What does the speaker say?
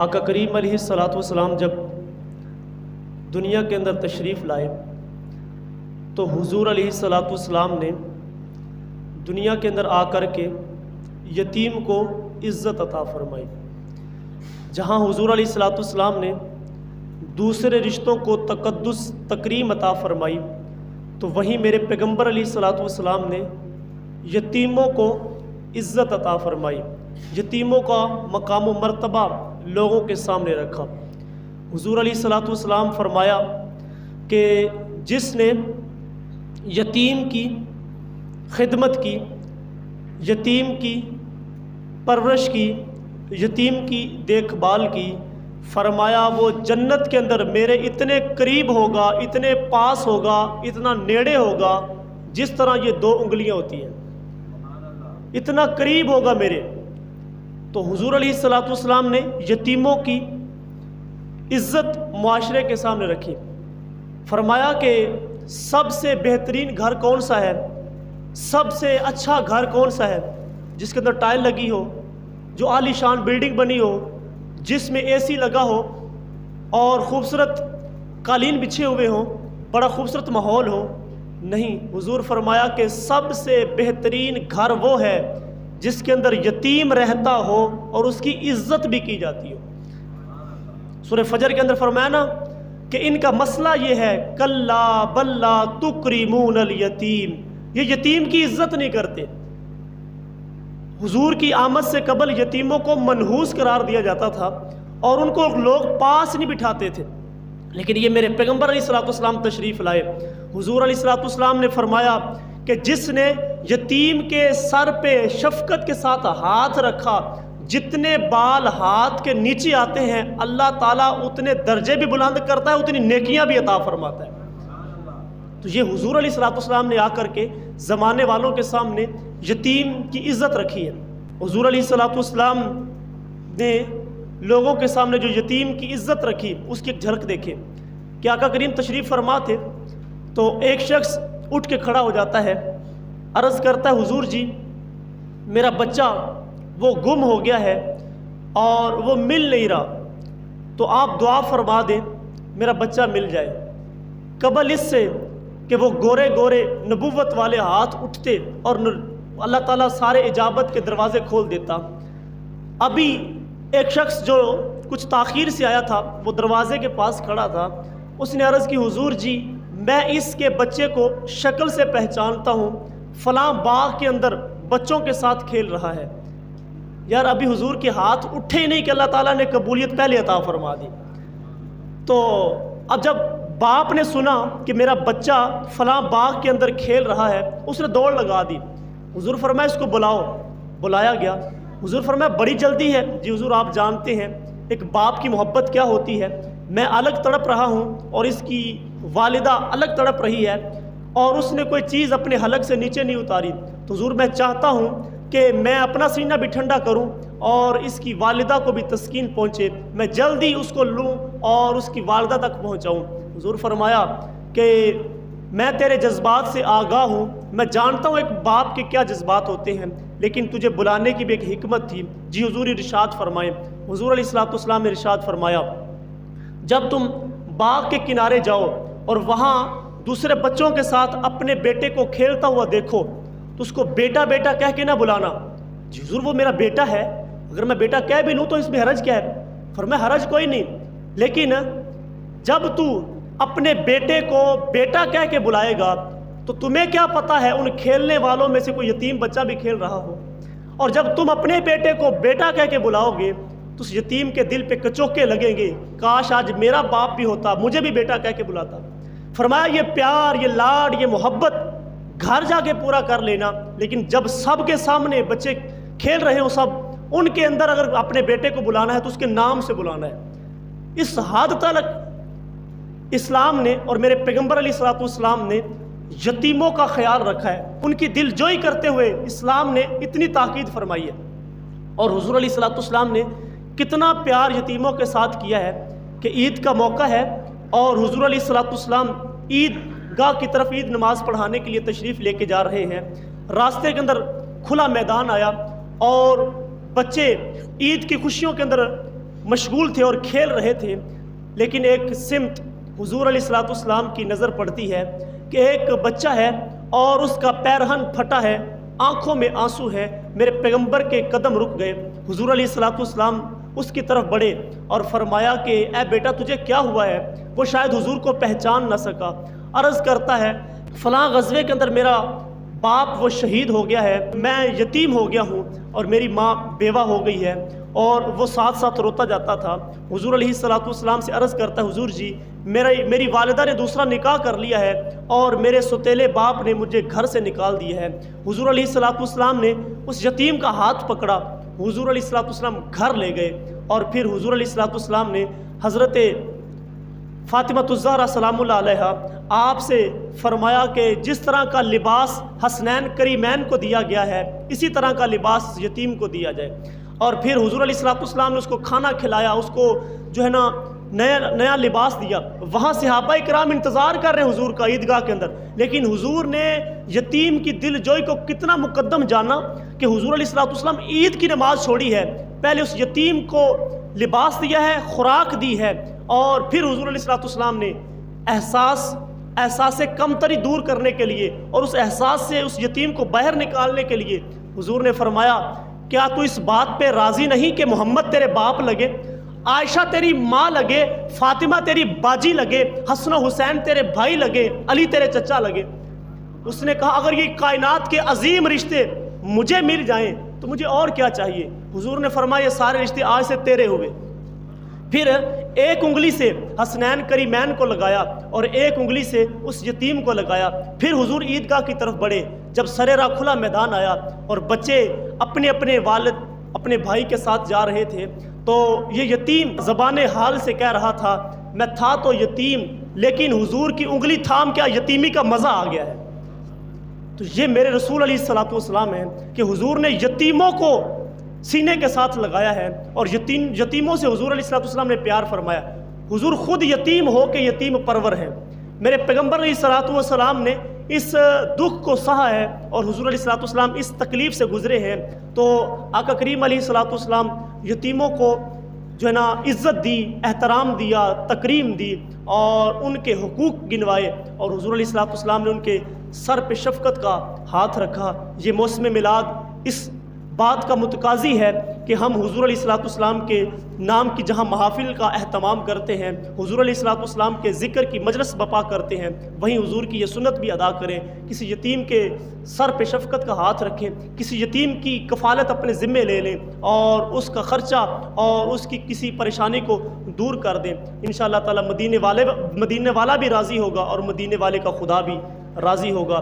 آقا کریم علیہ الصلاۃ والسلام جب دنیا کے اندر تشریف لائے تو حضور علیہ الصلاۃ والسلام نے دنیا کے اندر آ کر کے یتیم کو عزت عطا فرمائی۔ جہاں حضور علیہ الصلاۃ والسلام نے دوسرے رشتوں کو تقدس تکریم عطا فرمائی تو وہیں میرے پیغمبر علیہ الصلاۃ والسلام نے یتیموں کو عزت عطا فرمائی، یتیموں کا مقام و مرتبہ لوگوں کے سامنے رکھا۔ حضور علیہ الصلاۃ والسلام فرمایا کہ جس نے یتیم کی خدمت کی، یتیم کی پرورش کی، یتیم کی دیکھ بھال کی، فرمایا وہ جنت کے اندر میرے اتنے قریب ہوگا، اتنے پاس ہوگا، اتنا نیڑے ہوگا جس طرح یہ دو انگلیاں ہوتی ہیں، اتنا قریب ہوگا میرے۔ تو حضور علیہ الصلاۃ والسلام نے یتیموں کی عزت معاشرے کے سامنے رکھی۔ فرمایا کہ سب سے بہترین گھر کون سا ہے، سب سے اچھا گھر کون سا ہے، جس کے اندر ٹائل لگی ہو، جو عالی شان بلڈنگ بنی ہو، جس میں اے سی لگا ہو اور خوبصورت قالین بچھے ہوئے ہوں، بڑا خوبصورت ماحول ہو؟ نہیں، حضور فرمایا کہ سب سے بہترین گھر وہ ہے جس کے اندر یتیم رہتا ہو اور اس کی عزت بھی کی جاتی ہو۔ سورہ فجر کے اندر فرمایا نا کہ ان کا مسئلہ یہ ہے کلا بل لا تکرمون الیتیم، یہ یتیم کی عزت نہیں کرتے۔ حضور کی آمد سے قبل یتیموں کو منحوس قرار دیا جاتا تھا اور ان کو لوگ پاس نہیں بٹھاتے تھے، لیکن یہ میرے پیغمبر علیہ الصلوۃ والسلام تشریف لائے۔ حضور علیہ الصلوۃ والسلام نے فرمایا کہ جس نے یتیم کے سر پہ شفقت کے ساتھ ہاتھ رکھا، جتنے بال ہاتھ کے نیچے آتے ہیں اللہ تعالیٰ اتنے درجے بھی بلند کرتا ہے، اتنی نیکیاں بھی عطا فرماتا ہے۔ تو یہ حضور علیہ الصلوۃ والسلام نے آ کر کے زمانے والوں کے سامنے یتیم کی عزت رکھی ہے۔ حضور علیہ الصلوۃ والسلام نے لوگوں کے سامنے جو یتیم کی عزت رکھی اس کی ایک جھلک دیکھیں کہ آقا کریم تشریف فرما تھے تو ایک شخص اٹھ کے کھڑا ہو جاتا ہے، عرض کرتا ہے حضور جی میرا بچہ وہ گم ہو گیا ہے اور وہ مل نہیں رہا، تو آپ دعا فرما دیں میرا بچہ مل جائے۔ قبل اس سے کہ وہ گورے گورے نبوت والے ہاتھ اٹھتے اور اللہ تعالیٰ سارے اجابت کے دروازے کھول دیتا، ابھی ایک شخص جو کچھ تاخیر سے آیا تھا وہ دروازے کے پاس کھڑا تھا، اس نے عرض کی حضور جی میں اس کے بچے کو شکل سے پہچانتا ہوں، فلاں باغ کے اندر بچوں کے ساتھ کھیل رہا ہے۔ یار ابھی حضور کے ہاتھ اٹھے ہی نہیں کہ اللہ تعالیٰ نے قبولیت پہلے عطا فرما دی۔ تو اب جب باپ نے سنا کہ میرا بچہ فلاں باغ کے اندر کھیل رہا ہے، اس نے دوڑ لگا دی۔ حضور فرمایا اس کو بلاؤ، بلایا گیا۔ حضور فرمایا بڑی جلدی ہے؟ جی حضور آپ جانتے ہیں ایک باپ کی محبت کیا ہوتی ہے، میں الگ تڑپ رہا ہوں اور اس کی والدہ الگ تڑپ رہی ہے اور اس نے کوئی چیز اپنے حلق سے نیچے نہیں اتاری، تو حضور میں چاہتا ہوں کہ میں اپنا سینہ بھی ٹھنڈا کروں اور اس کی والدہ کو بھی تسکین پہنچے، میں جلدی اس کو لوں اور اس کی والدہ تک پہنچاؤں۔ حضور فرمایا کہ میں تیرے جذبات سے آگاہ ہوں، میں جانتا ہوں ایک باپ کے کیا جذبات ہوتے ہیں، لیکن تجھے بلانے کی بھی ایک حکمت تھی۔ جی حضور ارشاد فرمائیں۔ حضور علیہ الصلوۃ والسلام نے ارشاد فرمایا جب تم باغ کے کنارے جاؤ اور وہاں دوسرے بچوں کے ساتھ اپنے بیٹے کو کھیلتا ہوا دیکھو تو اس کو بیٹا بیٹا کہہ کے نہ بلانا۔ جی حضور وہ میرا بیٹا ہے، اگر میں بیٹا کہہ بھی لوں تو اس میں حرج کیا ہے؟ فرمایا حرج کوئی نہیں، لیکن جب تو اپنے بیٹے کو بیٹا کہہ کے بلائے گا تو تمہیں کیا پتہ ہے ان کھیلنے والوں میں سے کوئی یتیم بچہ بھی کھیل رہا ہو، اور جب تم اپنے بیٹے کو بیٹا کہہ کے بلاؤ گے تو اس یتیم کے دل پہ کچوکے لگیں گے، کاش آج میرا باپ بھی ہوتا مجھے بھی بیٹا کہہ کے بلاتا۔ فرمایا یہ پیار، یہ لاڈ، یہ محبت گھر جا کے پورا کر لینا، لیکن جب سب کے سامنے بچے کھیل رہے ہوں سب ان کے اندر اگر اپنے بیٹے کو بلانا ہے تو اس کے نام سے بلانا ہے۔ اس حد تک اسلام نے اور میرے پیغمبر علیہ الصلوۃ والسلام نے یتیموں کا خیال رکھا ہے، ان کی دل جوئی کرتے ہوئے اسلام نے اتنی تاکید فرمائی ہے۔ اور حضور علیہ الصلوۃ والسلام نے کتنا پیار یتیموں کے ساتھ کیا ہے کہ عید کا موقع ہے اور حضور علیہ الصلوۃ والسلام عید گاہ کی طرف عید نماز پڑھانے کے لیے تشریف لے کے جا رہے ہیں، راستے کے اندر کھلا میدان آیا اور بچے عید کی خوشیوں کے اندر مشغول تھے اور کھیل رہے تھے، لیکن ایک سمت حضور علیہ الصلوۃ والسلام کی نظر پڑتی ہے کہ ایک بچہ ہے اور اس کا پیرہن پھٹا ہے، آنکھوں میں آنسو ہے۔ میرے پیغمبر کے قدم رک گئے، حضور علیہ الصلوۃ والسلام اس کی طرف بڑھے اور فرمایا کہ اے بیٹا تجھے کیا ہوا ہے؟ وہ شاید حضور کو پہچان نہ سکا، عرض کرتا ہے فلاں غزوے کے اندر میرا باپ وہ شہید ہو گیا ہے، میں یتیم ہو گیا ہوں اور میری ماں بیوہ ہو گئی ہے، اور وہ ساتھ ساتھ روتا جاتا تھا۔ حضور علیہ الصلوۃ والسلام سے عرض کرتا ہے حضور جی میری والدہ نے دوسرا نکاح کر لیا ہے اور میرے سوتیلے باپ نے مجھے گھر سے نکال دیا ہے۔ حضور علیہ الصلوۃ والسلام نے اس یتیم کا ہاتھ پکڑا، حضور علیہ الصلوۃ والسلام گھر لے گئے، اور پھر حضور علیہ الصلوۃ والسلام نے حضرت فاطمہ الزہرا سلام اللہ علیہا آپ سے فرمایا کہ جس طرح کا لباس حسنین کریمین کو دیا گیا ہے اسی طرح کا لباس یتیم کو دیا جائے۔ اور پھر حضور علیہ الصلوۃ والسلام نے اس کو کھانا کھلایا، اس کو جو ہے نا نیا لباس دیا۔ وہاں صحابہ کرام انتظار کر رہے ہیں حضور کا عیدگاہ کے اندر، لیکن حضور نے یتیم کی دل جوئی کو کتنا مقدم جانا کہ حضور علیہ الصلوۃ والسلام عید کی نماز چھوڑی ہے، پہلے اس یتیم کو لباس دیا ہے، خوراک دی ہے، اور پھر حضور علیہ الصلوۃ والسلام نے احساس کمتری دور کرنے کے لیے اور اس احساس سے اس یتیم کو باہر نکالنے کے لیے حضور نے فرمایا کیا تو اس بات پہ راضی نہیں کہ محمد تیرے باپ لگے، عائشہ تیری ماں لگے، فاطمہ تیری باجی لگے، حسن و حسین تیرے بھائی لگے، علی تیرے چچا لگے۔ اس نے کہا اگر یہ کائنات کے عظیم رشتے مجھے مل جائیں تو مجھے اور کیا چاہیے؟ حضور نے فرمایا یہ سارے رشتے آج سے تیرے ہوئے۔ پھر ایک انگلی سے حسنین کریمین کو لگایا اور ایک انگلی سے اس یتیم کو لگایا۔ پھر حضور عیدگاہ کی طرف بڑھے، جب سریرا کھلا میدان آیا اور بچے اپنے والد اپنے بھائی کے ساتھ جا رہے تھے، تو یہ یتیم زبان حال سے کہہ رہا تھا میں تھا تو یتیم لیکن حضور کی انگلی تھام کیا یتیمی کا مزہ آ گیا ہے۔ تو یہ میرے رسول علیہ الصلوۃ والسلام ہیں کہ حضور نے یتیموں کو سینے کے ساتھ لگایا ہے اور یتیموں سے حضور علیہ الصلوۃ والسلام نے پیار فرمایا۔ حضور خود یتیم ہو کے یتیم پرور ہیں۔ میرے پیغمبر علیہ الصلوۃ والسلام نے اس دکھ کو سہا ہے اور حضور علیہ الصلوۃ والسلام اس تکلیف سے گزرے ہیں، تو آقا کریم علیہ الصلوۃ والسلام یتیموں کو جو ہے نا عزت دی، احترام دیا، تکریم دی اور ان کے حقوق گنوائے، اور حضور علیہ الصلوۃ والسلام نے ان کے سر پہ شفقت کا ہاتھ رکھا۔ یہ موسم میلاد اس بات کا متقاضی ہے کہ ہم حضور علیہ الصلوۃ والسلام کے نام کی جہاں محافل کا اہتمام کرتے ہیں، حضور علیہ الصلوۃ والسلام کے ذکر کی مجلس بپا کرتے ہیں، وہیں حضور کی یہ سنت بھی ادا کریں، کسی یتیم کے سر پہ شفقت کا ہاتھ رکھیں، کسی یتیم کی کفالت اپنے ذمے لے لیں اور اس کا خرچہ اور اس کی کسی پریشانی کو دور کر دیں۔ انشاءاللہ تعالی مدینے والا بھی راضی ہوگا اور مدینے والے کا خدا بھی راضی ہوگا۔